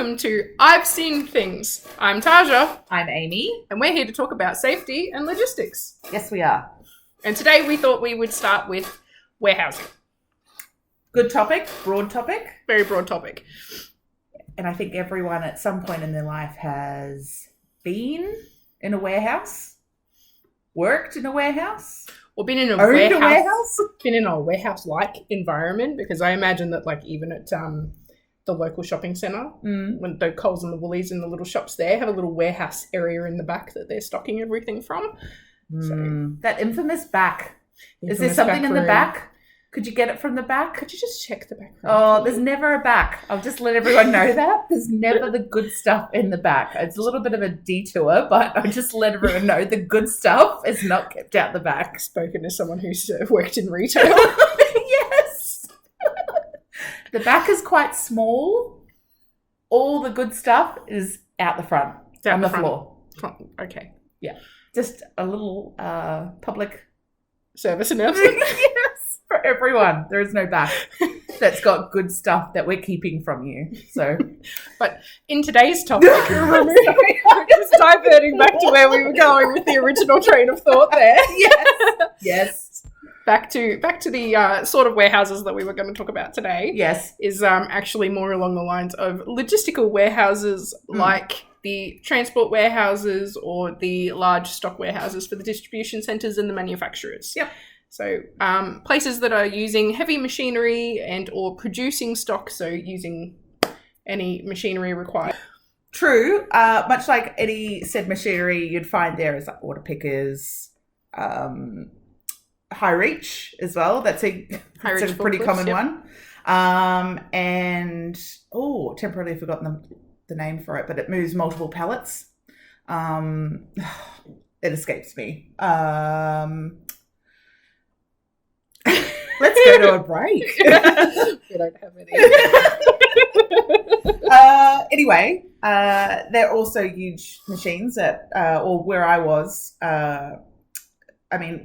welcome to I've Seen Things. I'm Taja. I'm Amy. And we're here to talk about safety and logistics. Yes, we are. And today we thought we would start with warehousing. Good topic, broad topic. Very broad topic. And I think everyone at some point in their life has been in a warehouse, worked in a warehouse, or been in a warehouse. Been in a warehouse-like environment, because I imagine that, like, even at the local shopping centre, when the Coles and the Woolies and the little shops there have a little warehouse area in the back that they're stocking everything from. So, that infamous back. Is there something in the back? Could you get it from the back? Could you just check the back room? Oh, there's never a back. I'll just let everyone know that. There's never the good stuff in the back. It's a little bit of a detour, but I'll just let everyone know the good stuff is not kept out the back. Spoken as someone who's worked in retail. Yes. The back is quite small. All the good stuff is out the front, on the floor. Okay. Yeah. Just a little public service announcement. Yes. For everyone. There is no back that's got good stuff that we're keeping from you. So, but in today's topic, we're just diverting back to where we were going with the original train of thought there. Yes. Back to the sort of warehouses that we were going to talk about today. Yes. Is actually more along the lines of logistical warehouses, like the transport warehouses or the large stock warehouses for the distribution centres and the manufacturers. Yep. So places that are using heavy machinery and or producing stock, so using any machinery required. True. Much like any said machinery, you'd find there is like water pickers, high reach as well. That's a pretty common one. And temporarily forgotten the name for it, but it moves multiple pallets. It escapes me. Let's go to a break. We don't have any. Anyway, they're also huge machines that, or where I was,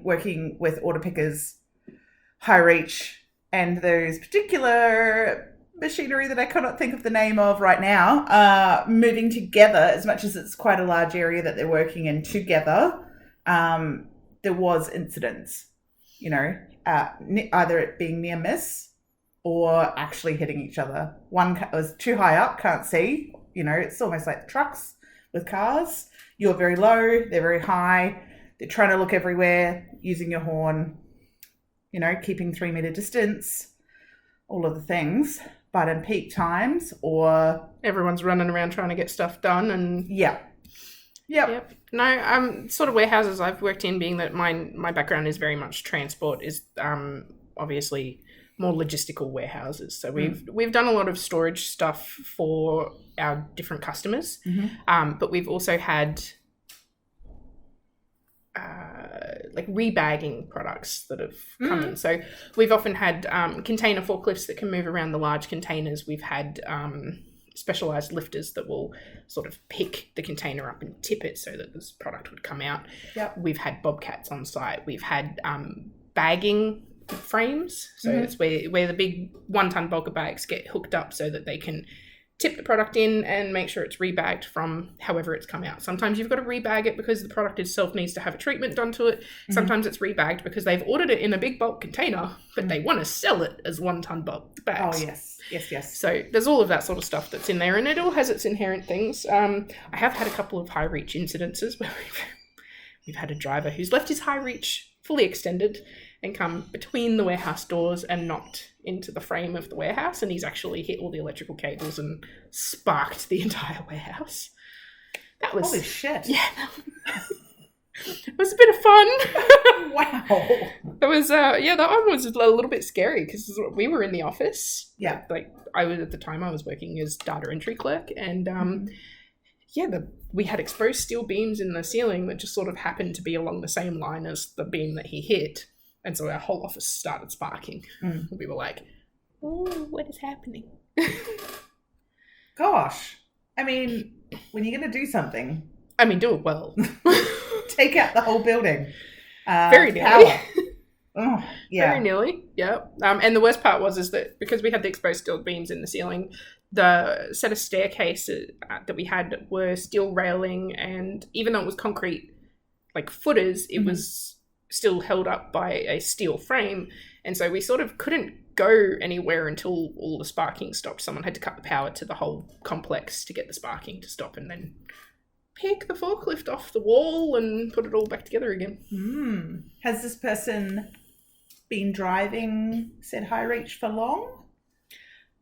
working with order pickers, high reach, and those particular machinery that I cannot think of the name of right now, moving together, as much as it's quite a large area that they're working in together, there was incidents, either it being near miss or actually hitting each other. One was too high up, can't see. It's almost like trucks with cars. You're very low, they're very high. They're trying to look everywhere, using your horn, keeping 3 meter distance, all of the things. But in peak times or... everyone's running around trying to get stuff done and... Yep. No, sort of warehouses I've worked in, being that my background is very much transport, is obviously more logistical warehouses. So we've done a lot of storage stuff for our different customers, but we've also had like rebagging products that have come in. So we've often had container forklifts that can move around the large containers. We've had specialized lifters that will sort of pick the container up and tip it so that this product would come out. Yep. We've had bobcats on site. We've had bagging frames. So it's where the big 1 ton bulker bags get hooked up so that they can tip the product in and make sure it's rebagged from however it's come out. Sometimes you've got to rebag it because the product itself needs to have a treatment done to it. Sometimes it's rebagged because they've ordered it in a big bulk container, but they want to sell it as 1 ton bulk bags. Oh, yes. So there's all of that sort of stuff that's in there, and it all has its inherent things. I have had a couple of high reach incidences where we've had a driver who's left his high reach fully extended and come between the warehouse doors and knocked into the frame of the warehouse, and he's actually hit all the electrical cables and sparked the entire warehouse. That was... holy shit. Yeah. It was a bit of fun. Wow. It was, that one was a little bit scary because we were in the office. Yeah. Like, at the time I was working as data entry clerk, and we had exposed steel beams in the ceiling that just sort of happened to be along the same line as the beam that he hit. And so our whole office started sparking. We were like, oh, what is happening? Gosh. I mean, when you're going to do something... do it well. Take out the whole building. Very nearly. Oh, yeah. Very nearly, yeah. And the worst part is that because we had the exposed steel beams in the ceiling, the set of staircases that we had were steel railing, and even though it was concrete, like footers, it was still held up by a steel frame. And so we sort of couldn't go anywhere until all the sparking stopped. Someone had to cut the power to the whole complex to get the sparking to stop, and then pick the forklift off the wall and put it all back together again. Has this person been driving said high reach for long?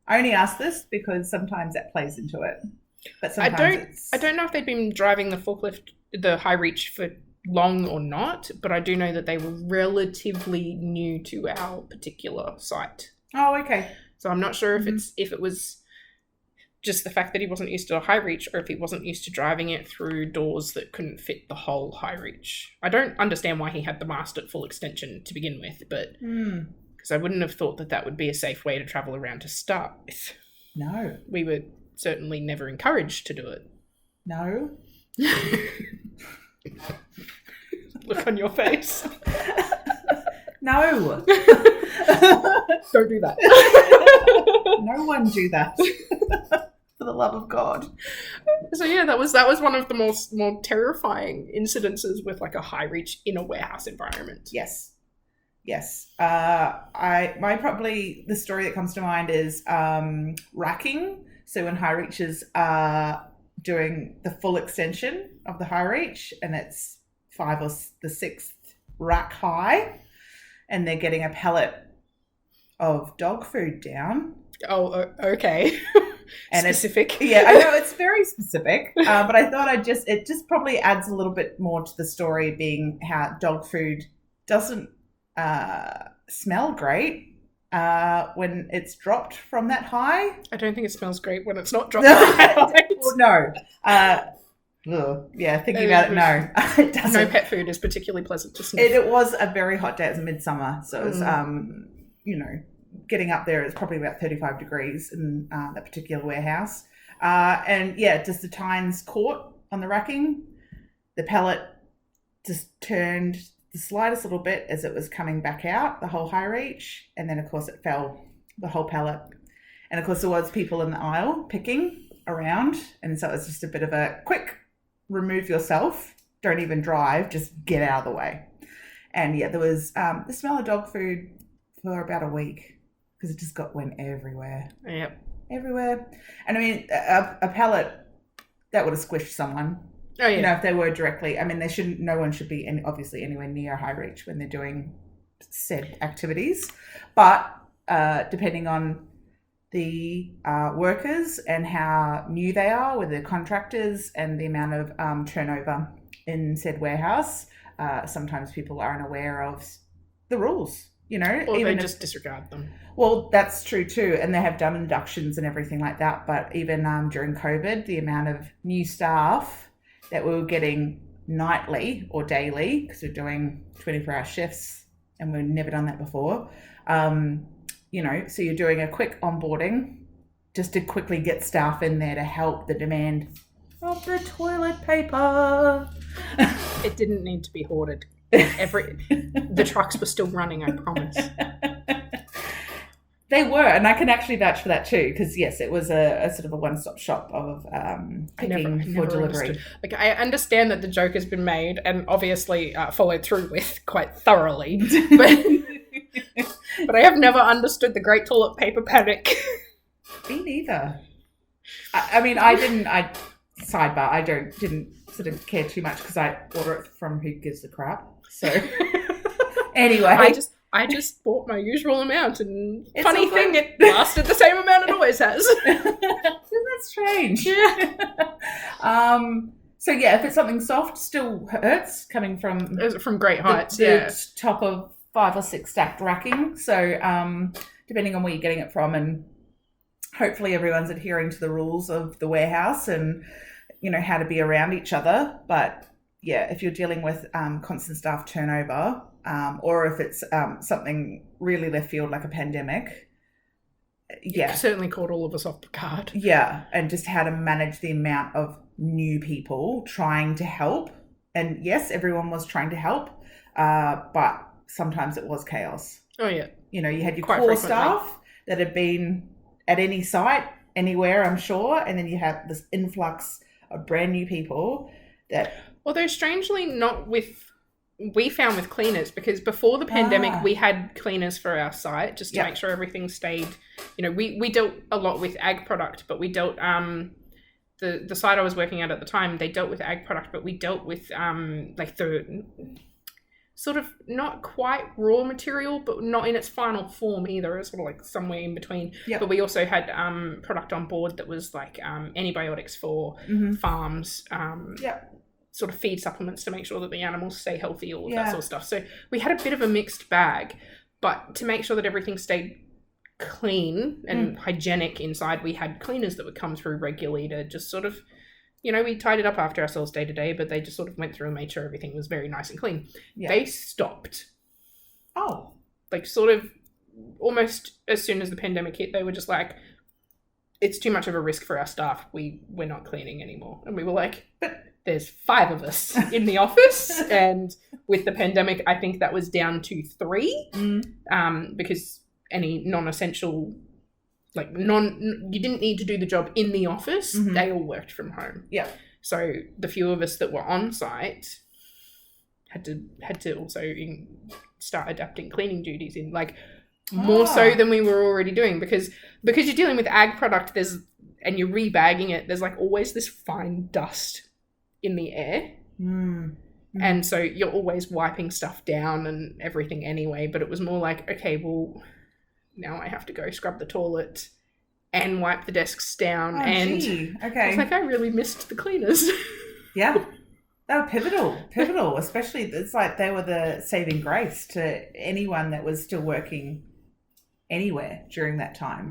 I only ask this because sometimes that plays into it. But sometimes I don't know if they'd been driving the forklift, the high reach, for long or not, but I do know that they were relatively new to our particular site. Oh, okay. So I'm not sure if it was just the fact that he wasn't used to a high reach, or if he wasn't used to driving it through doors that couldn't fit the whole high reach. I don't understand why he had the mast at full extension to begin with, but because I wouldn't have thought that that would be a safe way to travel around to start with. No. We were certainly never encouraged to do it. No. Look on your face. No. Don't do that. No one do that. For the love of God. So yeah, that was one of the more terrifying incidences with like a high reach in a warehouse environment. Yes. The story that comes to mind is racking. So when high reaches are doing the full extension of the high reach, and it's 5 or the 6th rack high, and they're getting a pallet of dog food down. Oh, okay. And specific. Yeah, I know it's very specific, but I thought it just probably adds a little bit more to the story, being how dog food doesn't smell great when it's dropped from that high. I don't think it smells great when it's not dropped from that high. Well, no. Yeah, thinking about it, no. It doesn't. No pet food is particularly pleasant to sniff. It was a very hot day. It was midsummer, so it was, getting up there, it's probably about 35 degrees in that particular warehouse. And yeah, just the tines caught on the racking. The pallet just turned the slightest little bit as it was coming back out, the whole high reach. And then, of course, it fell, the whole pallet. And, of course, there was people in the aisle picking around. And so it was just a bit of a quick remove yourself. Don't even drive. Just get out of the way. And, yeah, there was the smell of dog food for about a week. Because it just went everywhere. Yep. Everywhere. And I mean, a pallet, that would have squished someone. Oh, yeah. You know, if they were directly, I mean, no one should be obviously anywhere near high reach when they're doing said activities. But depending on the workers and how new they are with the contractors and the amount of turnover in said warehouse, sometimes people aren't aware of the rules. You know, or even they just disregard them. Well, that's true too, and they have done inductions and everything like that. But even during COVID, the amount of new staff that we were getting nightly or daily, because we're doing 24-hour shifts, and we've never done that before. So you're doing a quick onboarding just to quickly get staff in there to help the demand of the toilet paper. It didn't need to be hoarded. The trucks were still running, I promise. They were, and I can actually vouch for that too, because yes, it was a sort of a one-stop shop of picking for delivery. Understood. Like, I understand that the joke has been made and obviously followed through with quite thoroughly, but I have never understood the great toilet paper panic. Me neither. I mean, I didn't sort of care too much because I order it from who gives a crap. So anyway, I just bought my usual amount, and funny thing, it lasted the same amount it always has. Isn't that strange? Yeah. So yeah, if it's something soft, still hurts coming from great heights. The top of 5 or 6 stacked racking. So depending on where you're getting it from, and hopefully everyone's adhering to the rules of the warehouse and how to be around each other. But yeah, if you're dealing with constant staff turnover, or if it's something really left field like a pandemic, it certainly caught all of us off guard. Yeah, and just how to manage the amount of new people trying to help. And yes, everyone was trying to help, but sometimes it was chaos. Oh yeah. You had your core staff that had been at any site anywhere, I'm sure. And then you have this influx of brand new people that... Although strangely not with... We found with cleaners, because before the pandemic, we had cleaners for our site just to make sure everything stayed... we dealt a lot with ag product, but we dealt... The site I was working at the time, they dealt with ag product, but we dealt with like the sort of not quite raw material, but not in its final form either. It's sort of like somewhere in between. Yep. But we also had product on board that was like antibiotics for farms, sort of feed supplements to make sure that the animals stay healthy, all of that sort of stuff. So we had a bit of a mixed bag, but to make sure that everything stayed clean and hygienic inside, we had cleaners that would come through regularly to just sort of, we tied it up after ourselves day to day, but they just sort of went through and made sure everything was very nice and clean. They stopped. Like sort of almost as soon as the pandemic hit, they were just like, it's too much of a risk for our staff, we're not cleaning anymore. And we were like, but there's 5 of us in the office, and with the pandemic I think that was down to 3 because any non-essential, like you didn't need to do the job in the office. They all worked from home. Yeah. So the few of us that were on site had to also start adapting cleaning duties in, like, more so than we were already doing, because you're dealing with ag product, and you're rebagging it, there's like always this fine dust in the air. And so you're always wiping stuff down and everything anyway, but it was more like, okay, well, now I have to go scrub the toilet and wipe the desks down. Okay. It's like I really missed the cleaners. Yeah. They were pivotal, especially it's like they were the saving grace to anyone that was still working anywhere during that time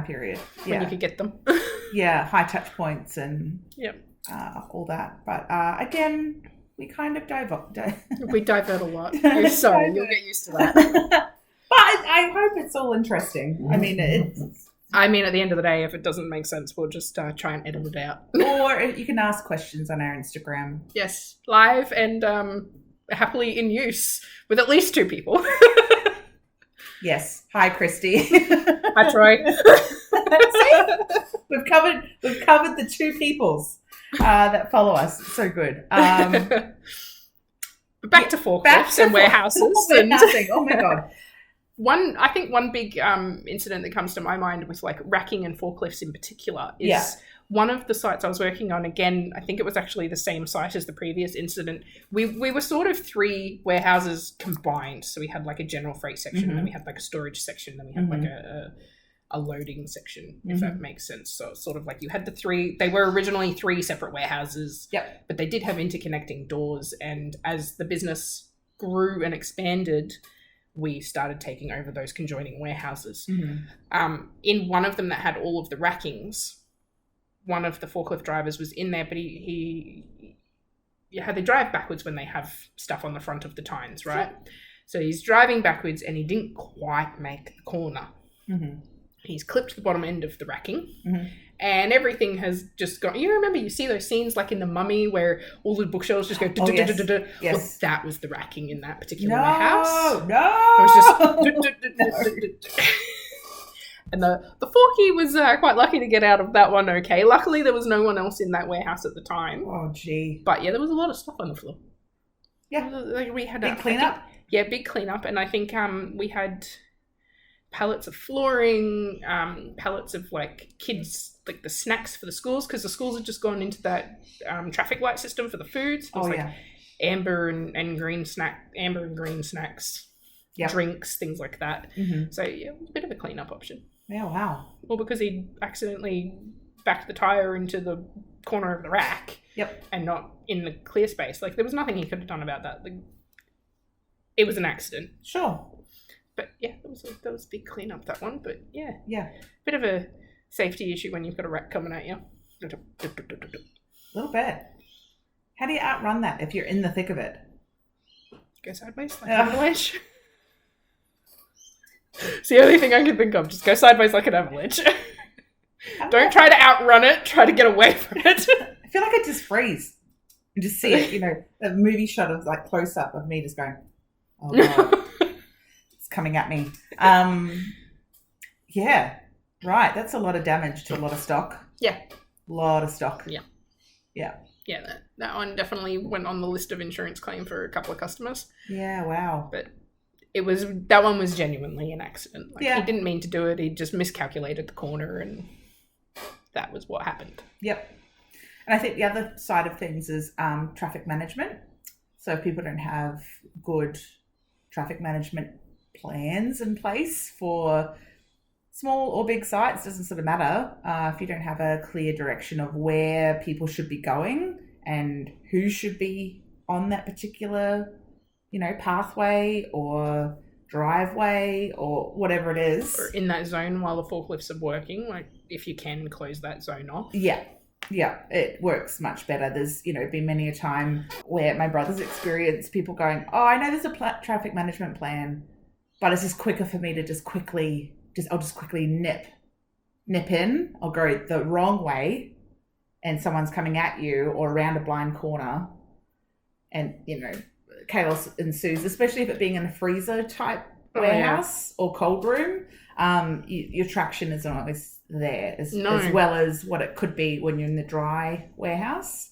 period. When you could get them. High touch points and all that. But again, we kind of we divert a lot. I'm sorry, you'll get used to that. But I hope it's all interesting. I mean, at the end of the day, if it doesn't make sense, we'll just try and edit it out. Or you can ask questions on our Instagram. Yes, live and happily in use with at least 2 people. Yes. Hi, Christy. Hi, Troy. See? We've covered the 2 peoples that follow us. It's so good. Back to forklifts and warehouses. Oh my God. I think one big incident that comes to my mind with like racking and forklifts in particular is one of the sites I was working on. Again, I think it was actually the same site as the previous incident. We were sort of 3 warehouses combined. So we had like a general freight section, then we had like a storage section, then we had like a loading section, if that makes sense. So it's sort of like you had the 3, they were originally 3 separate warehouses, but they did have interconnecting doors. And as the business grew and expanded, we started taking over those conjoining warehouses. In one of them that had all of the rackings, one of the forklift drivers was in there, but they drive backwards when they have stuff on the front of the tines, right? Sure. So he's driving backwards and he didn't quite make the corner. He's clipped the bottom end of the racking and everything has just gone. You see those scenes like in The Mummy where all the bookshelves just go yes. Well, that was the racking in that particular warehouse. No. It was just and the forky was quite lucky to get out of that one okay. Luckily there was no one else in that warehouse at the time. Oh gee. But yeah, there was a lot of stuff on the floor. Yeah. Like we had big cleanup. Big cleanup, and I think we had pallets of flooring, pallets of like kids, like the snacks for the schools, because the schools had just gone into that traffic light system for the foods. It was amber and green snacks, drinks, things like that. So yeah, it was a bit of a cleanup option. Yeah, wow. Well, because he accidentally backed the tire into the corner of the rack. And not in the clear space. Like there was nothing he could have done about that. It was an accident. Sure. But yeah, that was a big cleanup, that one. But yeah. Yeah. Bit of a safety issue when you've got a rack coming at you. A little bit. How do you outrun that if you're in the thick of it? Go sideways like an avalanche. It's the only thing I can think of. Just go sideways like an avalanche. Don't try to outrun it. Try to get away from it. I feel like I just freeze and just see it, a movie shot of like close up of me just going, oh God, it's coming at me. Yeah. Right, that's a lot of damage to a lot of stock. Yeah. Lot of stock. Yeah. Yeah. Yeah, that one definitely went on the list of insurance claim for a couple of customers. Yeah, wow. But that one was genuinely an accident. Like, Yeah. he didn't mean to do it. He just miscalculated the corner, and that was what happened. Yep. And I think the other side of things is traffic management. So if people don't have good traffic management plans in place for small or big sites, doesn't sort of matter. If you don't have a clear direction of where people should be going and who should be on that particular, pathway or driveway or whatever it is. Or in that zone while the forklifts are working, like if you can close that zone off. Yeah, it works much better. There's, been many a time where my brother's experienced people going, oh, I know there's a traffic management plan, but it's just quicker for me to I'll just quickly nip in or go the wrong way and someone's coming at you or around a blind corner and, chaos ensues, especially if it being in a freezer type warehouse or cold room. Your traction isn't always there as well as what it could be when you're in the dry warehouse.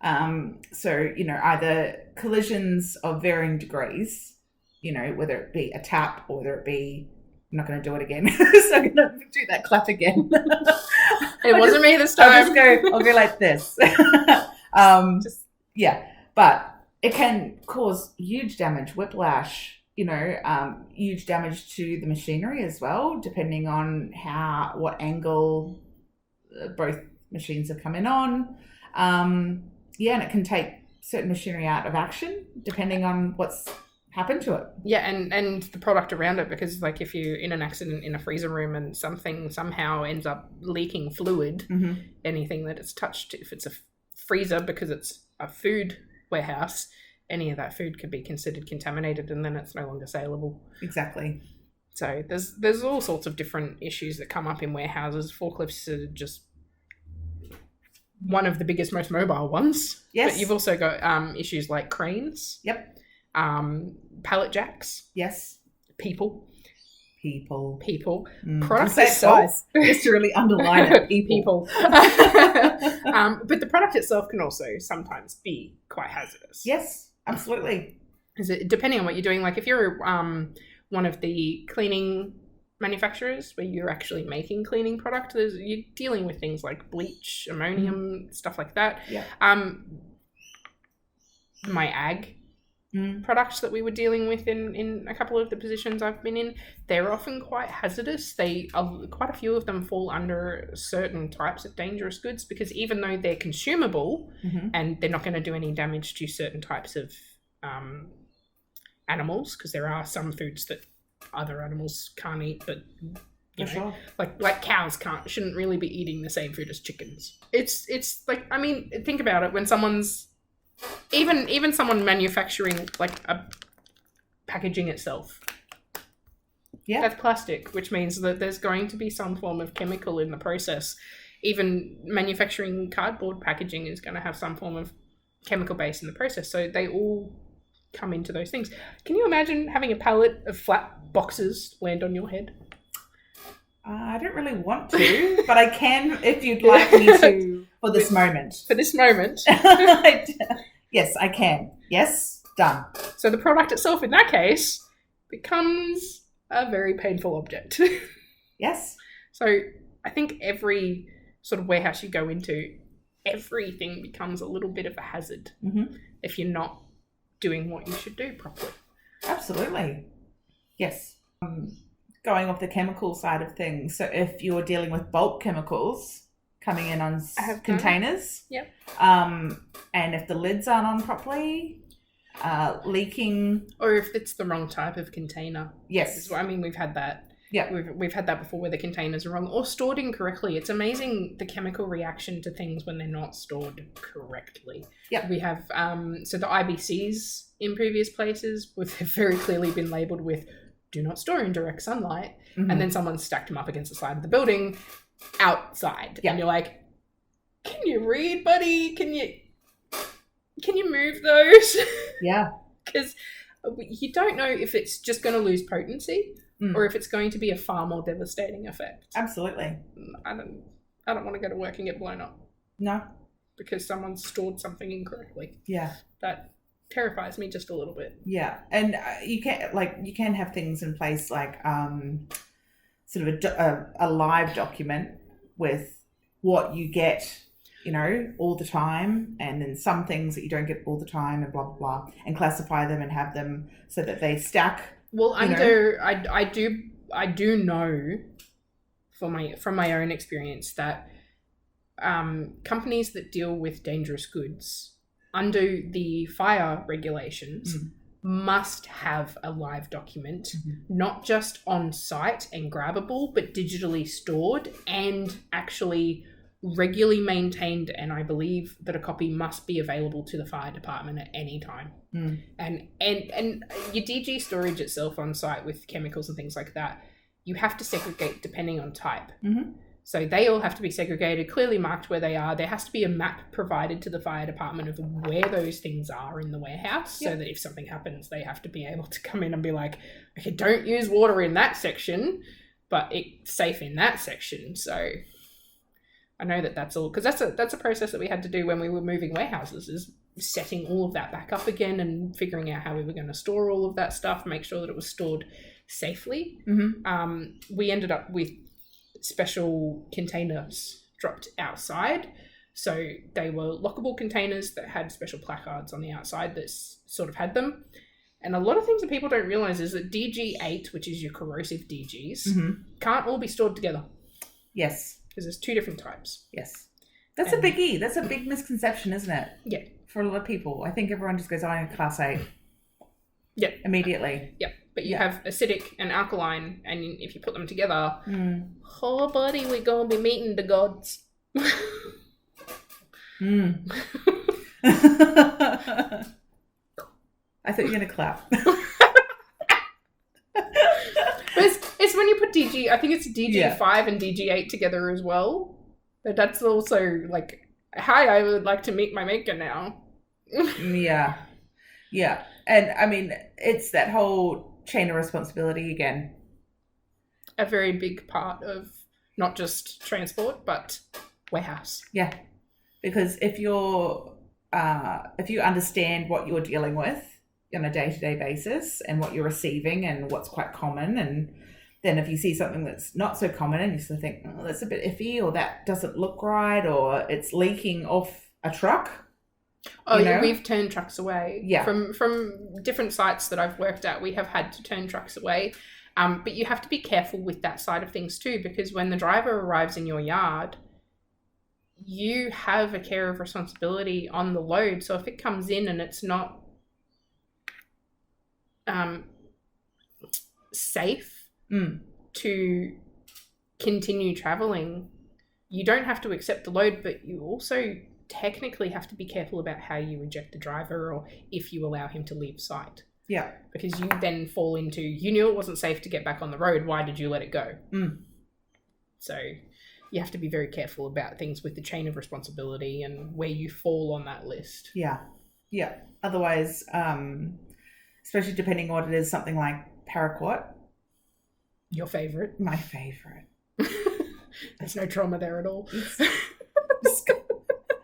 So, either collisions of varying degrees, whether it be a tap or whether it be, I'm not going to do it again. So I'm going to do that clap again. It wasn't me this time. I'll go like this. But it can cause huge damage, whiplash, huge damage to the machinery as well, depending on what angle both machines have come in on. And it can take certain machinery out of action depending on what's happened to it. Yeah, and the product around it, because like if you're in an accident in a freezer room and something somehow ends up leaking fluid, anything that it's touched, if it's a freezer because it's a food warehouse, any of that food could be considered contaminated and then it's no longer saleable. Exactly. So there's all sorts of different issues that come up in warehouses. Forklifts are just one of the biggest, most mobile ones. Yes. But you've also got issues like cranes. Yep. Pallet jacks. Yes. People. Product itself. Just to really underline it. People. But the product itself can also sometimes be quite hazardous. Yes, absolutely. Depending on what you're doing, like if you're one of the cleaning manufacturers where you're actually making cleaning product, you're dealing with things like bleach, ammonium, stuff like that. Yeah. My ag products that we were dealing with in a couple of the positions I've been in, they're often quite hazardous. Quite a few of them fall under certain types of dangerous goods because even though they're consumable and they're not going to do any damage to certain types of animals, because there are some foods that other animals can't eat, but sure. like cows shouldn't really be eating the same food as chickens. It's like, I mean, think about it, when someone's even someone manufacturing like a packaging itself. Yeah. That's plastic, which means that there's going to be some form of chemical in the process. Even manufacturing cardboard packaging is going to have some form of chemical base in the process. So they all come into those things. Can you imagine having a pallet of flat boxes land on your head? I don't really want to, but I can if you'd like me to for this moment. For this moment. Yes, I can. Yes, done. So the product itself, in that case, becomes a very painful object. Yes. So I think every sort of warehouse you go into, everything becomes a little bit of a hazard if you're not doing what you should do properly. Absolutely. Yes. Going off the chemical side of things, so if you're dealing with bulk chemicals coming in on containers, and if the lids aren't on properly, leaking, or if it's the wrong type of container. Yes, I mean, we've had that. Yeah, we've had that before, where the containers are wrong or stored incorrectly. It's amazing the chemical reaction to things when they're not stored correctly. Yeah, we have so the IBCs in previous places have very clearly been labelled with "do not store in direct sunlight," and then someone stacked them up against the side of the building outside, and you're like, "Can you read, buddy? Can you move those?" Yeah, because you don't know if it's just going to lose potency or if it's going to be a far more devastating effect. Absolutely. I don't want to go to work and get blown up. No. Because someone stored something incorrectly. Yeah. That terrifies me just a little bit. Yeah. And you can have things in place like sort of a live document with what you get, all the time, and then some things that you don't get all the time, and blah blah blah, and classify them and have them so that they stack. Well, I do know from my own experience that companies that deal with dangerous goods under the fire regulations must have a live document, not just on site and grabbable, but digitally stored and actually regularly maintained. And I believe that a copy must be available to the fire department at any time. And your DG storage itself on site with chemicals and things like that, you have to segregate depending on type. So they all have to be segregated, clearly marked where they are. There has to be a map provided to the fire department of where those things are in the warehouse, so that if something happens, they have to be able to come in and be like, okay, don't use water in that section, but it's safe in that section. So I know that's all, because that's a process that we had to do when we were moving warehouses, is setting all of that back up again and figuring out how we were going to store all of that stuff, make sure that it was stored safely. We ended up with special containers dropped outside. So they were lockable containers that had special placards on the outside that sort of had them. And a lot of things that people don't realize is that DG8, which is your corrosive DGs, can't all be stored together. Yes. Because there's two different types. Yes. That's a biggie. That's a big misconception, isn't it? Yeah. For a lot of people. I think everyone just goes, I'm class A. Yep. Immediately. Yep. But you have acidic and alkaline, and if you put them together, oh, buddy, we're going to be meeting the gods. I thought you were going to clap. It's when you put DG, I think it's DG5 and DG8 together as well. But that's also like, hi, I would like to meet my maker now. Yeah. And I mean, it's that whole chain of responsibility again. A very big part of not just transport, but warehouse. Yeah. Because if you understand what you're dealing with on a day-to-day basis and what you're receiving and what's quite common, and then if you see something that's not so common and you sort of think, oh, that's a bit iffy, or that doesn't look right, or it's leaking off a truck. We've turned trucks away. Yeah. From different sites that I've worked at, we have had to turn trucks away. But you have to be careful with that side of things too, because when the driver arrives in your yard, you have a care of responsibility on the load. So if it comes in and it's not safe to continue traveling, you don't have to accept the load, but you also technically have to be careful about how you eject the driver or if you allow him to leave site. Yeah. Because you then fall into, you knew it wasn't safe to get back on the road, why did you let it go? So you have to be very careful about things with the chain of responsibility and where you fall on that list. Yeah. Otherwise, especially depending on what it is, something like paraquat. Your favourite? My favourite. There's no trauma there at all.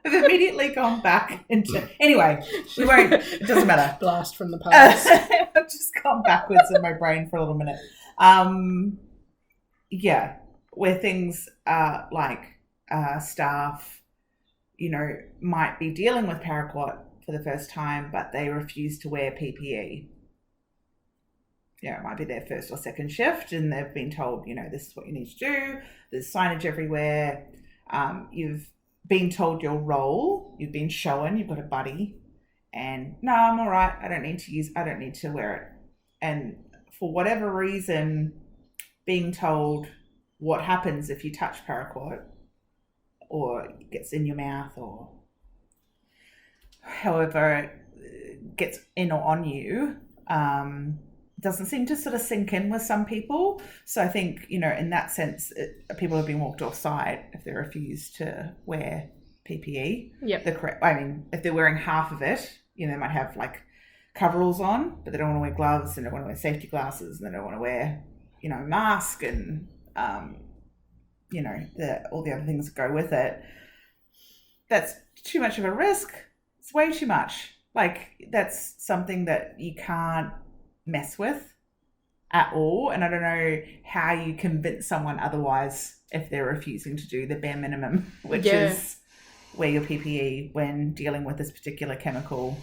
I've immediately gone back into... Anyway, we won't... It doesn't matter. Blast from the past. I've just gone backwards in my brain for a little minute. Where things like staff, might be dealing with paraquat for the first time, but they refuse to wear PPE. It might be their first or second shift and they've been told, this is what you need to do. There's signage everywhere. You've been told your role. You've been shown you've got a buddy. And, no, I'm all right. I don't need to wear it. And for whatever reason, being told what happens if you touch paraquat or it gets in your mouth or however it gets in or on you, doesn't seem to sort of sink in with some people. So I think, in that sense, people have been walked off site if they refuse to wear PPE. Yep. If they're wearing half of it, they might have like coveralls on, but they don't want to wear gloves and they don't want to wear safety glasses and they don't want to wear mask and, all the other things that go with it. That's too much of a risk. It's way too much. Like, that's something that you can't mess with at all. And I don't know how you convince someone otherwise if they're refusing to do the bare minimum, which is wear your PPE when dealing with this particular chemical,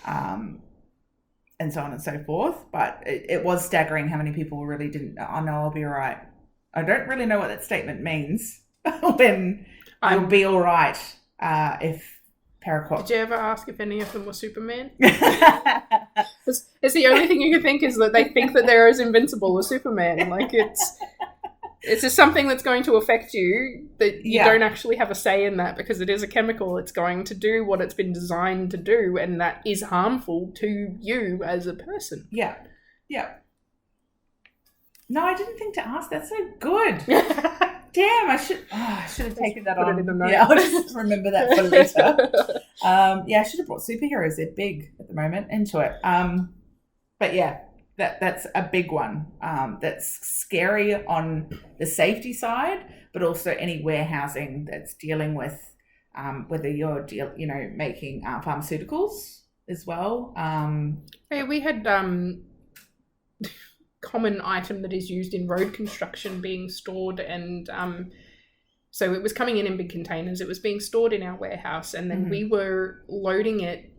and so on and so forth. But it was staggering how many people really didn't, oh no, I'll be all right. I don't really know what that statement means when I'll be all right if paraquat. Did you ever ask if any of them were Superman? It's the only thing you can think is that they think that they're as invincible as Superman. Like, it's just something that's going to affect you that you don't actually have a say in that, because it is a chemical. It's going to do what it's been designed to do, and that is harmful to you as a person. Yeah. Yeah. No, I didn't think to ask. That's so good. Damn, I should have taken that on. Yeah, I'll just remember that for later. I should have brought superheroes. They're big at the moment into it. But yeah, that's a big one. That's scary on the safety side, but also any warehousing that's dealing with whether you're making pharmaceuticals as well. We had common item that is used in road construction being stored, and so it was coming in big containers. It was being stored in our warehouse, and then we were loading it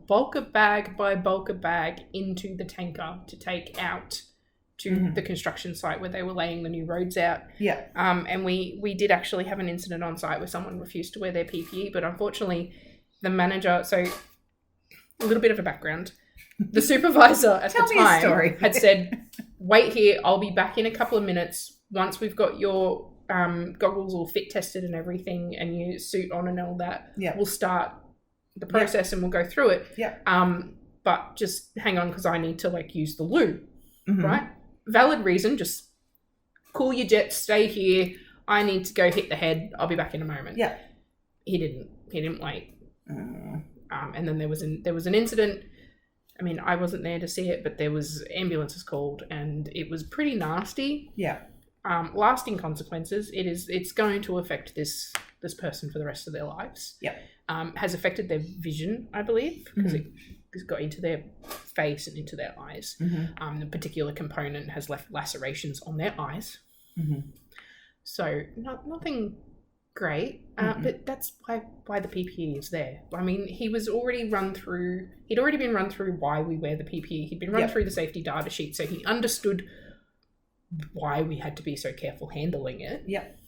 bulker bag by bulker bag into the tanker to take out to the construction site where they were laying the new roads out. Yeah. And we did actually have an incident on site where someone refused to wear their PPE, but unfortunately the manager, so a little bit of a background, the supervisor at the time had said, wait here, I'll be back in a couple of minutes. Once we've got your goggles all fit tested and everything and your suit on and all that, we'll start the process and we'll go through it. Yeah. But just hang on, because I need to use the loo, right? Valid reason, just cool your jets, stay here. I need to go hit the head. I'll be back in a moment. Yeah. He didn't wait. And then there was an incident. I mean, I wasn't there to see it, but there was ambulances called, and it was pretty nasty. Yeah. Lasting consequences. It's going to affect this person for the rest of their lives. Yeah. Has affected their vision, I believe, because it's got into their face and into their eyes. The particular component has left lacerations on their eyes. So nothing great, but that's why the PPE is there. I mean, he'd already been run through why we wear the PPE. He'd been run through the safety data sheet, so he understood why we had to be so careful handling it. Yep.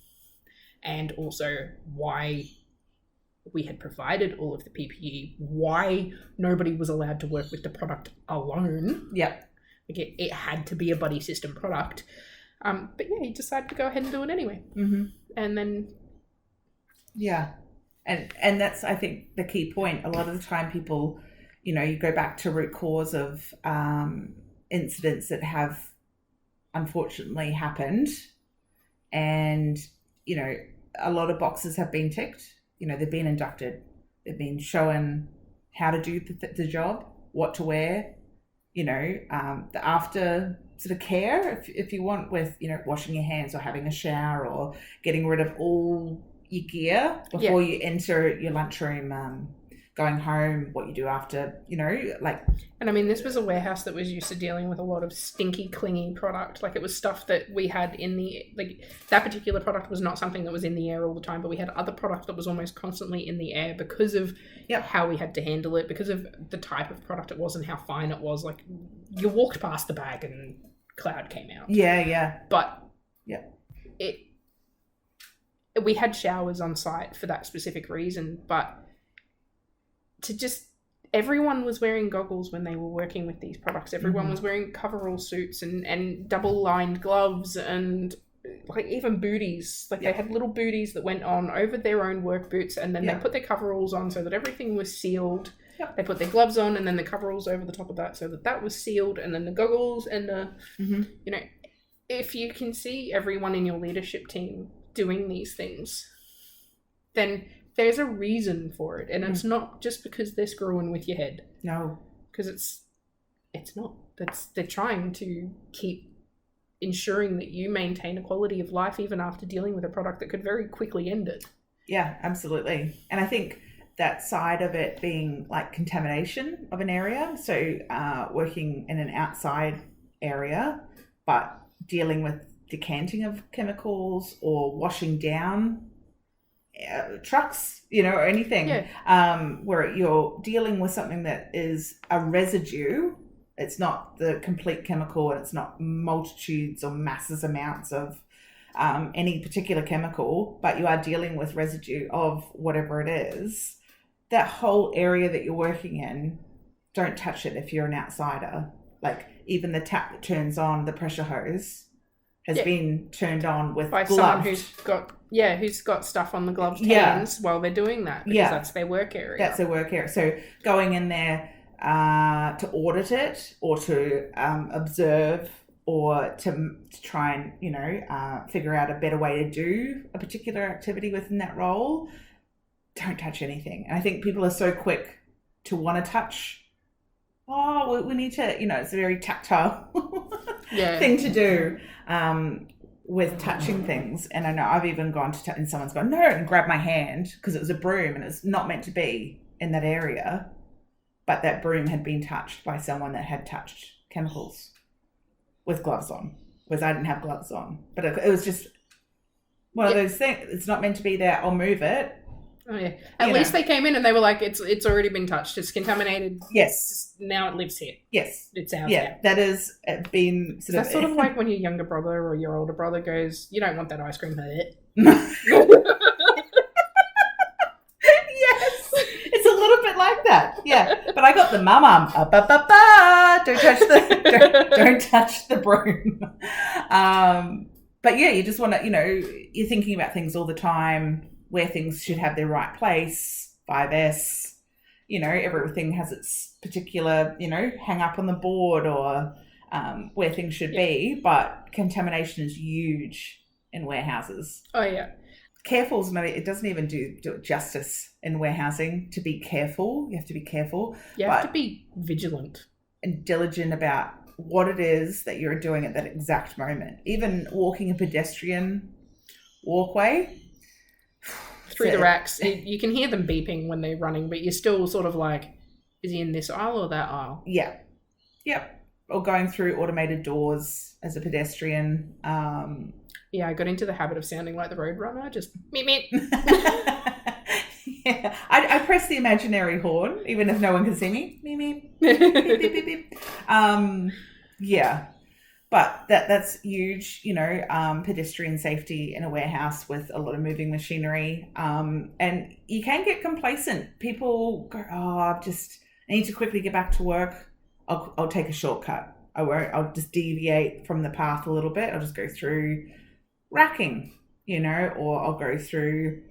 And also why we had provided all of the PPE, why nobody was allowed to work with the product alone. Yep. Like it had to be a buddy system product. But yeah, he decided to go ahead and do it anyway. And then... Yeah. And that's, I think, the key point. A lot of the time people, you go back to root cause of incidents that have unfortunately happened. And, a lot of boxes have been ticked. They've been inducted. They've been shown how to do the job, what to wear, the after sort of care, if you want, with, washing your hands or having a shower or getting rid of all your gear before you enter your lunchroom, going home, what you do after, And I mean, this was a warehouse that was used to dealing with a lot of stinky, clingy product. It was stuff that we had in that particular product was not something that was in the air all the time, but we had other product that was almost constantly in the air because of how we had to handle it, because of the type of product it was and how fine it was. You walked past the bag and cloud came out. Yeah. But we had showers on site for that specific reason, but everyone was wearing goggles when they were working with these products. Everyone was wearing coverall suits and double-lined gloves and even booties. They had little booties that went on over their own work boots, and then they put their coveralls on so that everything was sealed. Yep. They put their gloves on and then the coveralls over the top of that so that was sealed, and then the goggles and the, if you can see everyone in your leadership team doing these things, then there's a reason for it, and it's not just because they're screwing with your head. No, because it's not. They're trying to keep ensuring that you maintain a quality of life even after dealing with a product that could very quickly end it. Yeah, absolutely. And I think that side of it being like contamination of an area, so working in an outside area, but dealing with decanting of chemicals or washing down trucks, or anything, where you're dealing with something that is a residue. It's not the complete chemical, and it's not multitudes or masses amounts of any particular chemical, but you are dealing with residue of whatever it is. That whole area that you're working in, don't touch it if you're an outsider. Like even the tap that turns on the pressure hose has been turned on with by someone who's got stuff on the gloved hands while they're doing that, because that's their work area. That's their work area. So going in there to audit it, or to observe, or to try and figure out a better way to do a particular activity within that role, don't touch anything. And I think people are so quick to want to touch. Oh, we need to, it's a very tactile thing to do with touching things. And I know I've even gone to and someone's gone, no, and grabbed my hand because it was a broom and it's not meant to be in that area. But that broom had been touched by someone that had touched chemicals with gloves on, because I didn't have gloves on. But it was just one of those things. It's not meant to be there. I'll move it. Oh yeah. At least they came in and they were like, it's already been touched. It's contaminated. Yes. Now it lives here. Yes. It's ours. Yeah. Now. That has been That's sort of like when your younger brother or your older brother goes, you don't want that ice cream. Yes. It's a little bit like that. Yeah. But I got the mum. Don't touch the broom. But yeah, you just want to, you're thinking about things all the time, where things should have their right place, 5S, everything has its particular, hang up on the board, or where things should be, but contamination is huge in warehouses. Oh, yeah. Careful is not, it doesn't even do it justice in warehousing to be careful. You have to be careful. You have to be vigilant. And diligent about what it is that you're doing at that exact moment. Even walking a pedestrian walkway, through the racks, you can hear them beeping when they're running, but you're still sort of like, is he in this aisle or that aisle? Yeah. Yep. Or going through automated doors as a pedestrian. Yeah, I got into the habit of sounding like the Roadrunner, just meep meep. Yeah. I press the imaginary horn, even if no one can see me. Meep meep. Beep, beep, beep, beep. Yeah. But that's huge, pedestrian safety in a warehouse with a lot of moving machinery. And you can get complacent. People go, I need to quickly get back to work. I'll take a shortcut. I won't. I'll just deviate from the path a little bit. I'll just go through racking, or I'll go through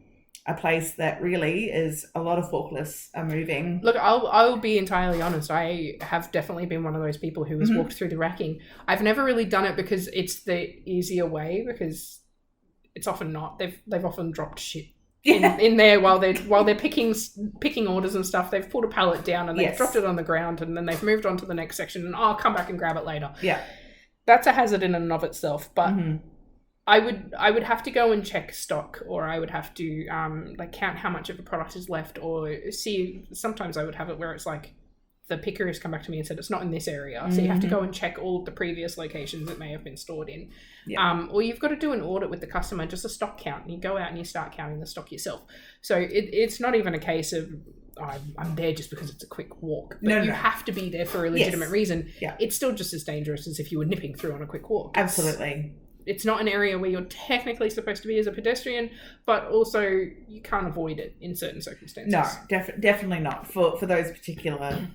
a place that really is a lot of forklifts are moving. Look, I'll be entirely honest. I have definitely been one of those people who has walked through the racking. I've never really done it because it's the easier way, because it's often not. They've often dropped shit in there while they're picking orders and stuff. They've pulled a pallet down and they've dropped it on the ground, and then they've moved on to the next section, and I'll come back and grab it later. Yeah. That's a hazard in and of itself, but I would have to go and check stock, or I would have to count how much of a product is left, or see. Sometimes I would have it where it's like the picker has come back to me and said it's not in this area, so you have to go and check all of the previous locations it may have been stored in. Or you've got to do an audit with the customer, just a stock count, and you go out and you start counting the stock yourself. So it's not even a case of I'm there just because it's a quick walk, but you have to be there for a legitimate reason. It's still just as dangerous as if you were nipping through on a quick walk. Absolutely. It's not an area where you're technically supposed to be as a pedestrian, but also you can't avoid it in certain circumstances. No, definitely not for those particular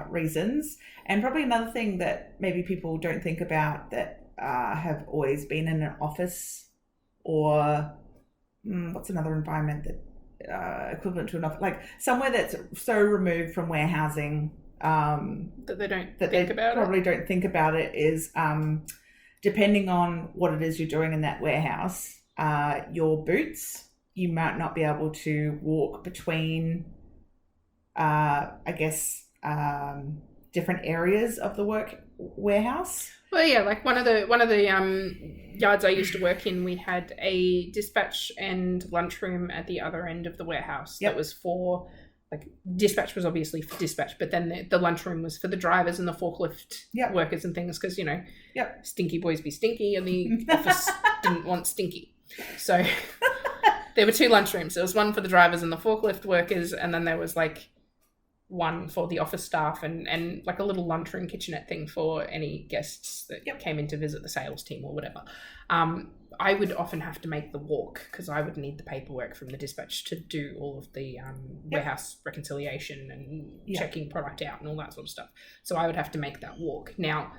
reasons. And probably another thing that maybe people don't think about that have always been in an office, or what's another environment that equivalent to an office, like somewhere that's so removed from warehousing that they don't think about it. Probably don't think about it is depending on what it is you're doing in that warehouse, your boots, you might not be able to walk between, different areas of the warehouse. Well, yeah, like one of the yards I used to work in, we had a dispatch and lunchroom at the other end of the warehouse. Yep. That was for, like, dispatch was obviously for dispatch, but then the lunchroom was for the drivers and the forklift Yep. workers and things, because, you know, Yep. stinky boys be stinky, and the office didn't want stinky. So there were 2 lunchrooms. There was one for the drivers and the forklift workers, and then there was like one for the office staff and like a little lunchroom kitchenette thing for any guests that Yep. came in to visit the sales team or whatever. I would often have to make the walk because I would need the paperwork from the dispatch to do all of the warehouse reconciliation and Yep. checking product out and all that sort of stuff. So I would have to make that walk. Now,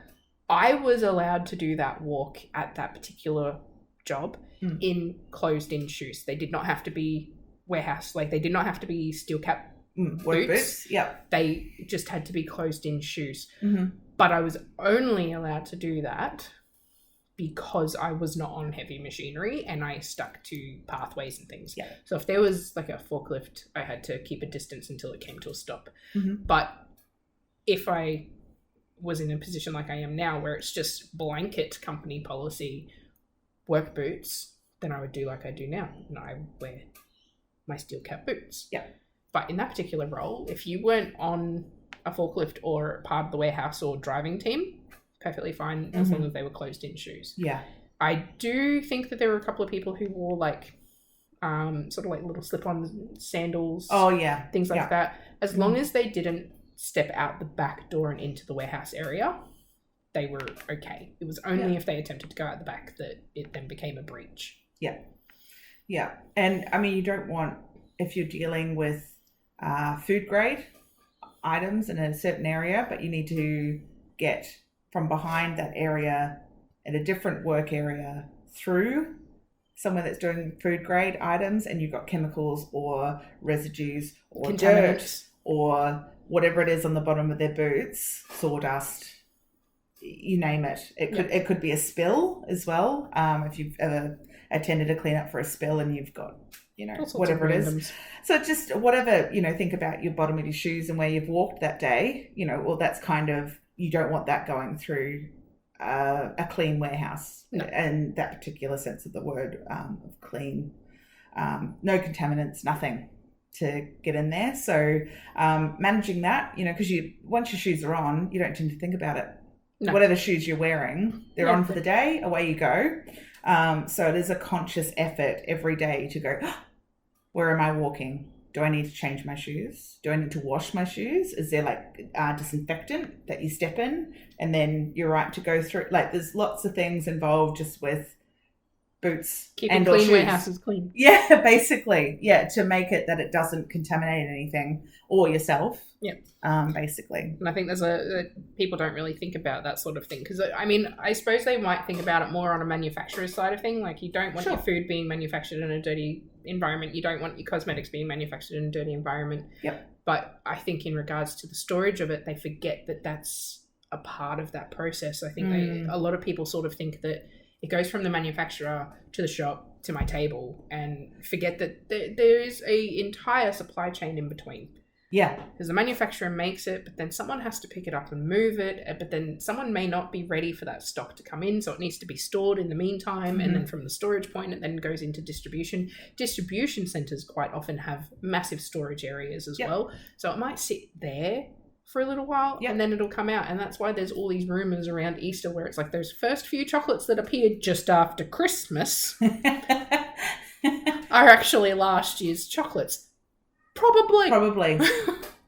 I was allowed to do that walk at that particular job in closed-in shoes. They did not have to be warehouse, like they did not have to be steel cap Work boots. Yep. They just had to be closed-in shoes. Mm-hmm. But I was only allowed to do that because I was not on heavy machinery and I stuck to pathways and things. Yeah. So if there was like a forklift, I had to keep a distance until it came to a stop. Mm-hmm. But if I was in a position like I am now where it's just blanket company policy work boots, then I would do like I do now, and I wear my steel cap boots. Yeah. But in that particular role, if you weren't on a forklift or part of the warehouse or driving team, perfectly fine as long as they were closed in shoes. Yeah. I do think that there were a couple of people who wore like sort of like little slip-on sandals. Oh yeah. Things like Yeah. that. As long as they didn't step out the back door and into the warehouse area, they were okay. It was only if they attempted to go out the back that it then became a breach. Yeah. Yeah. And I mean, you don't want, if you're dealing with food grade items in a certain area, but you need to get from behind that area in a different work area through somewhere that's doing food grade items, and you've got chemicals or residues or dirt or whatever it is on the bottom of their boots, sawdust, you name it. It could be a spill as well. If you've ever attended a cleanup for a spill and you've got, you know, whatever it is. So just whatever, you know, think about your bottom of your shoes and where you've walked that day, you know, well, that's kind of, you don't want that going through a clean warehouse in that particular sense of the word, of clean. No contaminants, nothing to get in there. So managing that, you know, because once your shoes are on, you don't tend to think about it. No. Whatever shoes you're wearing, they're on for the day, away you go. So it is a conscious effort every day to go, where am I walking? Do I need to change my shoes? Do I need to wash my shoes? Is there like disinfectant that you step in and then you're right to go through? Like there's lots of things involved just with boots and clean warehouses clean. Yeah, basically. Yeah, to make it that it doesn't contaminate anything or yourself. Yep. Basically. And I think people don't really think about that sort of thing because, I mean, I suppose they might think about it more on a manufacturer's side of thing. Like you don't want your food being manufactured in a dirty environment. You don't want your cosmetics being manufactured in a dirty environment. Yep. But I think in regards to the storage of it, they forget that that's a part of that process. I think a lot of people sort of think that it goes from the manufacturer to the shop to my table and forget that there is a entire supply chain in between. Yeah. Because the manufacturer makes it, but then someone has to pick it up and move it, but then someone may not be ready for that stock to come in, so it needs to be stored in the meantime, and then from the storage point it then goes into distribution. Distribution centres quite often have massive storage areas as well, so it might sit there for a little while and then it'll come out, and that's why there's all these rumours around Easter where it's like those first few chocolates that appeared just after Christmas are actually last year's chocolates. Probably.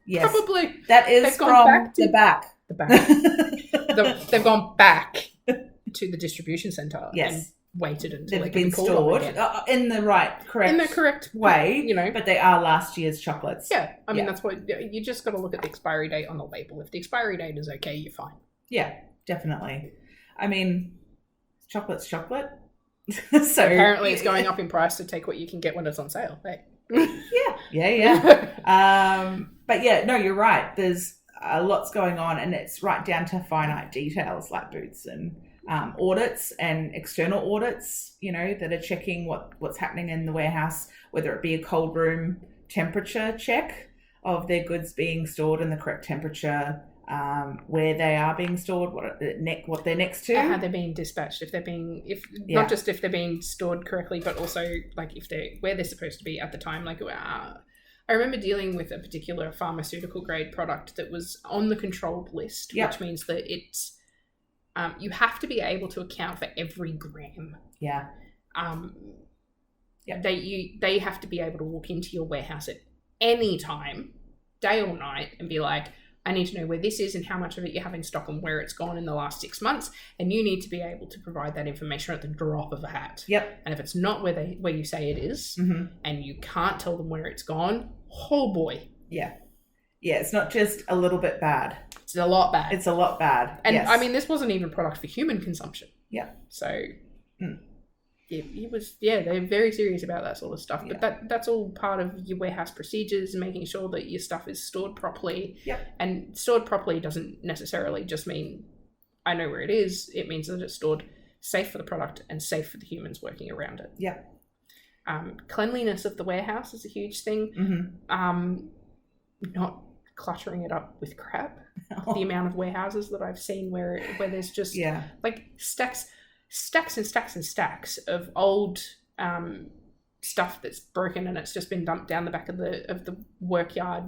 Yes. Probably. That is from the back. The back. They've gone back to the distribution centre and waited until they've been stored in the correct way, you know. But they are last year's chocolates. Yeah. I mean, that's what you just got to look at the expiry date on the label. If the expiry date is okay, you're fine. Yeah, definitely. I mean, chocolate's chocolate. So apparently it's going up in price to take what you can get when it's on sale. Hey. Yeah. But yeah, no, you're right. There's lots going on, and it's right down to finite details like boots and audits and external audits, you know, that are checking what's happening in the warehouse, whether it be a cold room temperature check of their goods being stored in the correct temperature, where they are being stored, what they're next to, how they're being dispatched, not just if they're being stored correctly, but also like if they're where they're supposed to be at the time. Like I remember dealing with a particular pharmaceutical grade product that was on the controlled list, which means that it's you have to be able to account for every gram. Yeah. They have to be able to walk into your warehouse at any time, day or night, and be like, I need to know where this is and how much of it you have in stock and where it's gone in the last 6 months. And you need to be able to provide that information at the drop of a hat. Yep. And if it's not where you say it is, and you can't tell them where it's gone, oh boy. Yeah. Yeah, it's not just a little bit bad. It's a lot bad. It's a lot bad. And yes. I mean, this wasn't even a product for human consumption. Yeah. So they're very serious about that sort of stuff. Yeah. But that's all part of your warehouse procedures, making sure that your stuff is stored properly. Yep. And stored properly doesn't necessarily just mean I know where it is. It means that it's stored safe for the product and safe for the humans working around it. Yeah. Cleanliness of the warehouse is a huge thing. Not cluttering it up with crap. The amount of warehouses that I've seen where there's just like stacks and stacks and stacks of old stuff that's broken and it's just been dumped down the back of the workyard.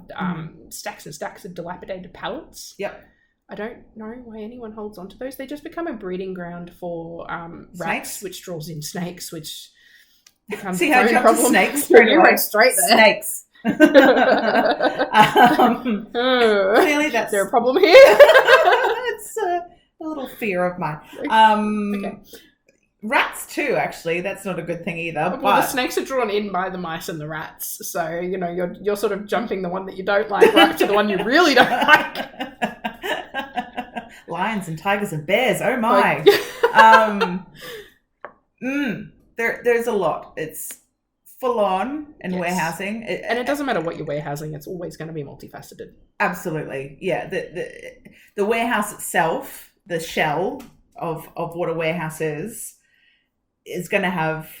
Stacks and stacks of dilapidated pallets. Yep. I don't know why anyone holds on to those. They just become a breeding ground for rats, which draws in snakes, which becomes See how I jumped to snakes? Straight there. Snakes. Clearly that's there a problem here. It's a little fear of mine. Okay. Rats too, actually. That's not a good thing either. Well, but the snakes are drawn in by the mice and the rats, so you're sort of jumping the one that you don't like right to the one you really don't like. Lions and tigers and bears. Oh my. There's a lot. It's full on in warehousing, and it doesn't matter what you're warehousing; it's always going to be multifaceted. Absolutely, yeah. The warehouse itself, the shell of what a warehouse is going to have,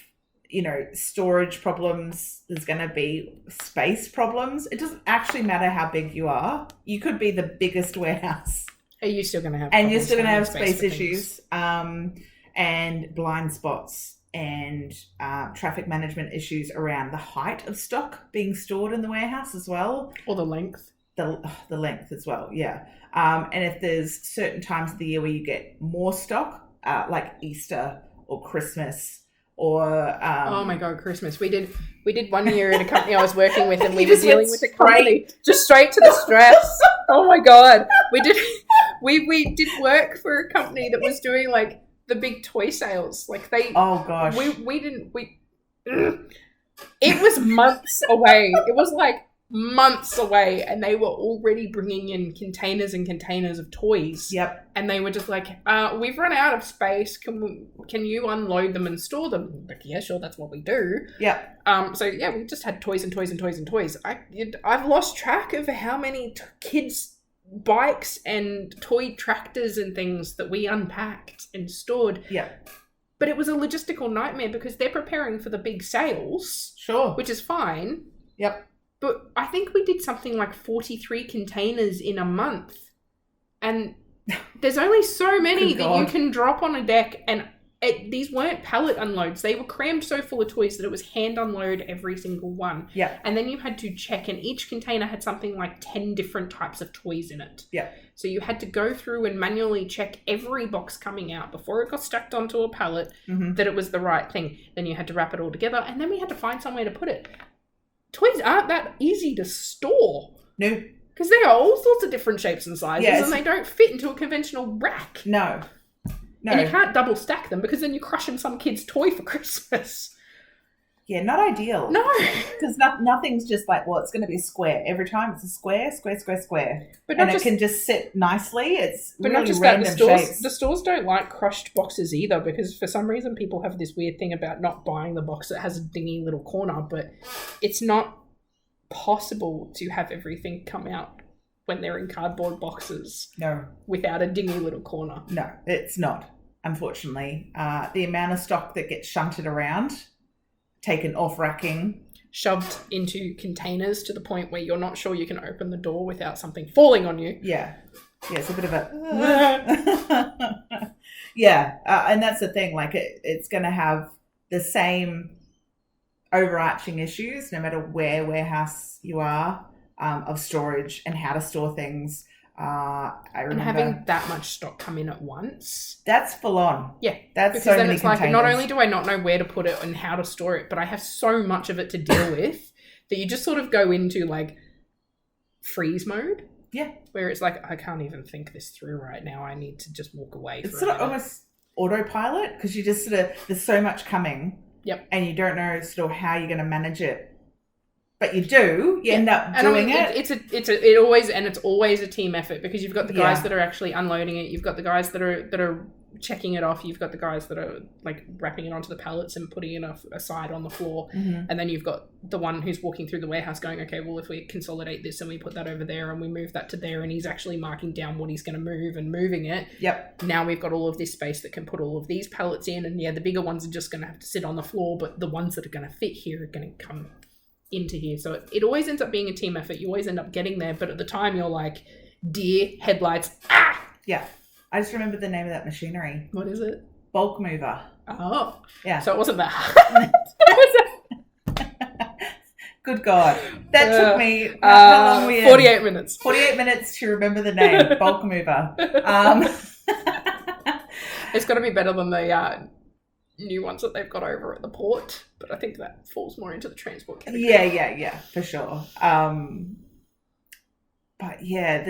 storage problems. There's going to be space problems. It doesn't actually matter how big you are. You could be the biggest warehouse. Are you still going to have? And you're still going to have space issues, and blind spots. And traffic management issues around the height of stock being stored in the warehouse as well. Or the length. The length as well, yeah. And if there's certain times of the year where you get more stock, like Easter or Christmas or... oh my God, Christmas. We did 1 year at a company I was working with and we were dealing with a company just straight to the stress. Oh my God. We did work for a company that was doing like the big toy sales. Like it was months away. It was like months away and they were already bringing in containers and containers of toys. Yep. And they were just like, we've run out of space. Can you unload them and store them? I'm like, yeah, sure, that's what we do. Yep. So yeah, we just had toys and toys and toys and toys. I've lost track of how many kids bikes and toy tractors and things that we unpacked and stored. Yeah. But it was a logistical nightmare because they're preparing for the big sales. Sure. Which is fine. Yep. But I think we did something like 43 containers in a month. And there's only so many that you can drop on a deck. And these weren't pallet unloads. They were crammed so full of toys that it was hand unload every single one. Yeah. And then you had to check, and each container had something like 10 different types of toys in it. Yeah. So you had to go through and manually check every box coming out before it got stacked onto a pallet that it was the right thing. Then you had to wrap it all together, and then we had to find somewhere to put it. Toys aren't that easy to store. No. Because they are all sorts of different shapes and sizes, and they don't fit into a conventional rack. No. And you can't double stack them because then you're crushing some kid's toy for Christmas. Yeah, not ideal. No. Because nothing's just like, well, it's going to be a square. Every time it's a square. But it can just sit nicely. It's really not just random shapes. The stores don't like crushed boxes either because for some reason people have this weird thing about not buying the box that has a dingy little corner, but it's not possible to have everything come out when they're in cardboard boxes. No. Without a dingy little corner. No, it's not, unfortunately. The amount of stock that gets shunted around, taken off racking, shoved into containers to the point where you're not sure you can open the door without something falling on you. Yeah. Yeah, it's a bit of a yeah, and that's the thing. Like it's going to have the same overarching issues no matter where warehouse you are, of storage and how to store things. I remember And having that much stock come in at once. that's full on. Yeah. That's Because so then many it's containers. like, not only do I not know where to put it and how to store it, but I have so much of it to deal with that you just sort of go into like freeze mode. Yeah. Where it's like, I can't even think this through right now. I need to just walk away. It's for sort a of minute. almost autopilot because you just sort of, there's so much coming. Yep. And you don't know sort of how you're going to manage it. But you do. You end up And I doing mean, it. it's always a team effort because you've got the guys Yeah. that are actually unloading it, you've got the guys that are checking it off, you've got the guys that are like wrapping it onto the pallets and putting it aside on the floor, and then you've got the one who's walking through the warehouse going, okay, well, if we consolidate this and we put that over there and we move that to there, and he's actually marking down what he's going to move and moving it. Yep. Now we've got all of this space that can put all of these pallets in, and yeah, the bigger ones are just going to have to sit on the floor, but the ones that are going to fit here are going to come into here. So it always ends up being a team effort. You always end up getting there, but at the time you're like, deer headlights. Ah! Yeah. I just remember the name of that machinery. What is it? Bulk mover. Oh. Yeah. So it wasn't that hard. Good God. That took me, how long were you 48 minutes. 48 minutes to remember the name. Bulk mover. It's got to be better than the new ones that they've got over at the port, but I think that falls more into the transport category. Yeah, for sure. But yeah,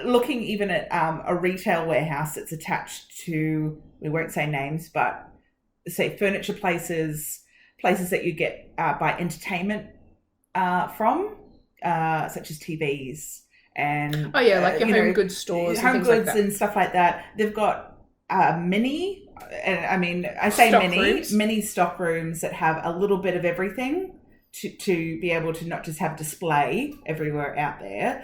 looking even at a retail warehouse that's attached to, we won't say names, but say furniture places that you get buy entertainment from, such as TVs and like your home goods stores, home and things goods like that. and stuff like that. They've got mini, and I mean, I say Stock rooms. mini stock rooms that have a little bit of everything to be able to not just have display everywhere out there.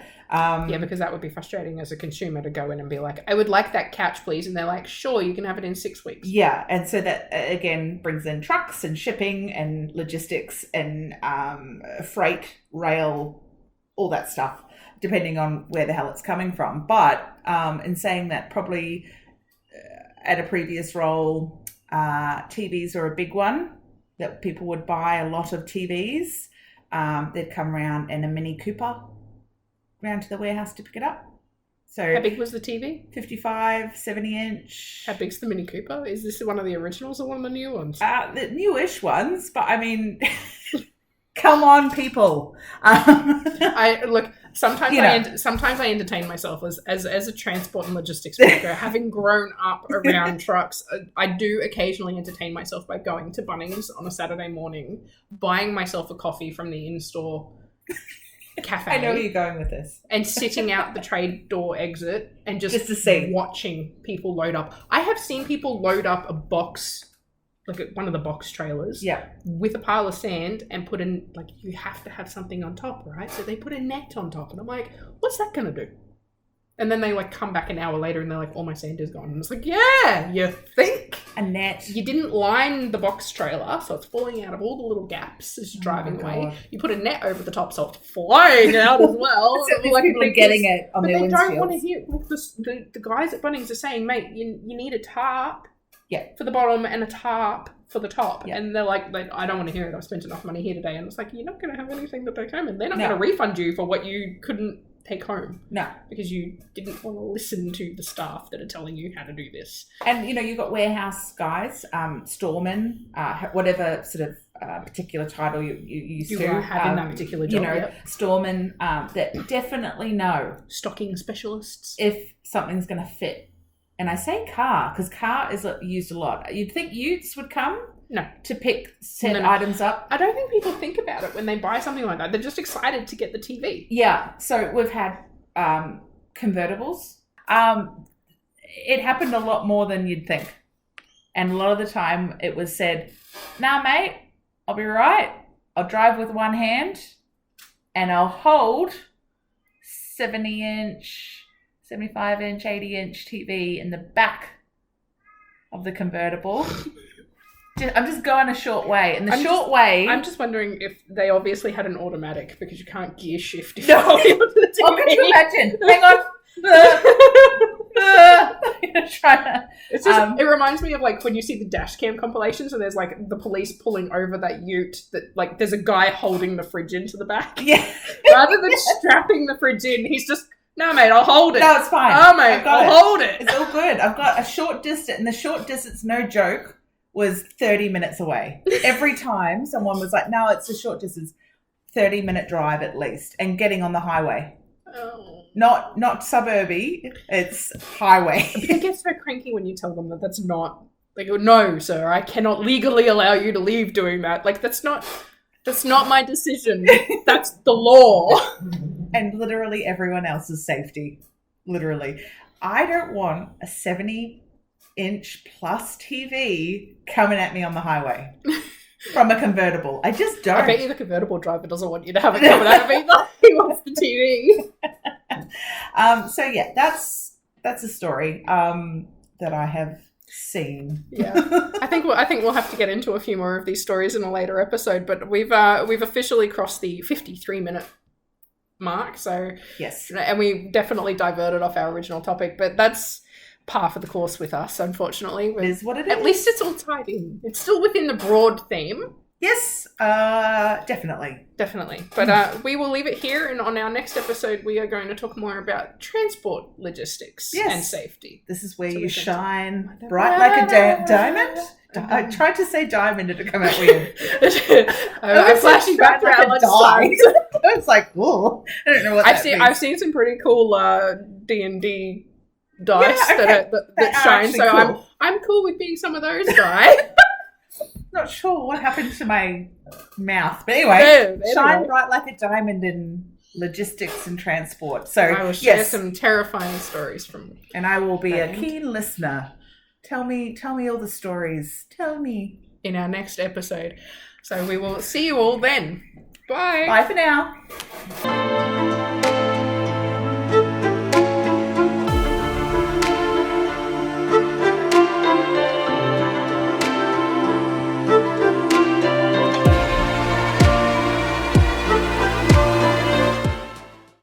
Because that would be frustrating as a consumer to go in and be like, I would like that couch, please. And they're like, sure, you can have it in 6 weeks. Yeah, and so that, again, brings in trucks and shipping and logistics and freight, rail, all that stuff, depending on where the hell it's coming from. But in saying that, probably at a previous role, TVs are a big one, that people would buy a lot of TVs. They'd come around in a Mini Cooper round to the warehouse to pick it up. So How big was the TV? 55, 70-inch. How big's the Mini Cooper? Is this one of the originals or one of the new ones? The newish ones, but I mean, come on, people. Sometimes I entertain myself as a transport and logistics worker. Having grown up around trucks, I do occasionally entertain myself by going to Bunnings on a Saturday morning, buying myself a coffee from the in-store cafe. I know where you're going with this. And sitting out the trade door exit and just to see, watching people load up. I have seen people load up a box, like one of the box trailers, with a pile of sand and put in, like, you have to have something on top, right? So they put a net on top, and I'm like, what's that going to do? And then they like come back an hour later and they're like, all my sand is gone. And it's like, yeah, you think? A net. You didn't line the box trailer, so it's falling out of all the little gaps as you're driving away. God. You put a net over the top, so it's flying out as well. So these people are getting it on their windshields. But they don't want to hear, like, the guys at Bunnings are saying, mate, you need a tarp for the bottom and a tarp for the top. Yeah. And they're like, I don't want to hear it. I've spent enough money here today. And it's like, you're not going to have anything to take home. And they're not going to refund you for what you couldn't take home. No. Because you didn't want to listen to the staff that are telling you how to do this. And, you've got warehouse guys, storemen, whatever sort of particular title you used to are having that particular job. Storemen that definitely know. Stocking specialists. If something's going to fit. And I say car, because car is used a lot. You'd think utes would come to pick items up. I don't think people think about it when they buy something like that. They're just excited to get the TV. Yeah. So we've had convertibles. It happened a lot more than you'd think. And a lot of the time it was said, nah, mate, I'll be right. I'll drive with one hand and I'll hold 70-inch, 75-inch, 80-inch TV in the back of the convertible. I'm just going a short way. And I'm just wondering if they obviously had an automatic because you can't gear shift. No. I'm going to imagine. Hang on. Trying to, It's just, it reminds me of like when you see the dash cam compilations and there's like the police pulling over that ute that like there's a guy holding the fridge into the back. yeah. Rather than strapping the fridge in, he's just, no mate, I'll hold it. No, it's fine. Oh mate, I'll hold it. It's all good. I've got a short distance, and the short distance, no joke, was 30 minutes away. Every time someone was like, no, it's a short distance, 30-minute drive at least, and getting on the highway. Oh. Not suburby, it's highway. They get so cranky when you tell them that that's not. They go, no, sir, I cannot legally allow you to leave doing that. Like, that's not my decision. That's the law. And literally everyone else's safety. Literally. I don't want a 70-inch plus TV coming at me on the highway from a convertible. I just don't. I bet you the convertible driver doesn't want you to have it coming out of either. He wants the TV. So yeah, that's a story that I have seen. Yeah, I think we'll have to get into a few more of these stories in a later episode. But we've officially crossed the 53-minute mark. So yes, and we definitely diverted off our original topic, but that's par for the course with us. Unfortunately, it is what it is. At least it's all tied in. It's still within the broad theme. Yes, definitely. But we will leave it here, and on our next episode, we are going to talk more about transport logistics and safety. This is where you shine bright like a diamond. I tried to say diamond and it come out weird. I'm flashing back to our lunchtime. I was like, whoa, I don't know what that means. I've seen some pretty cool D&D dice that shine, so cool. I'm cool with being some of those guys. Not sure what happened to my mouth, but anyway, shine bright like a diamond in logistics and transport. So I will share some terrifying stories from, and I will be a keen listener. Tell me all the stories. Tell me in our next episode. So we will see you all then. Bye. Bye for now.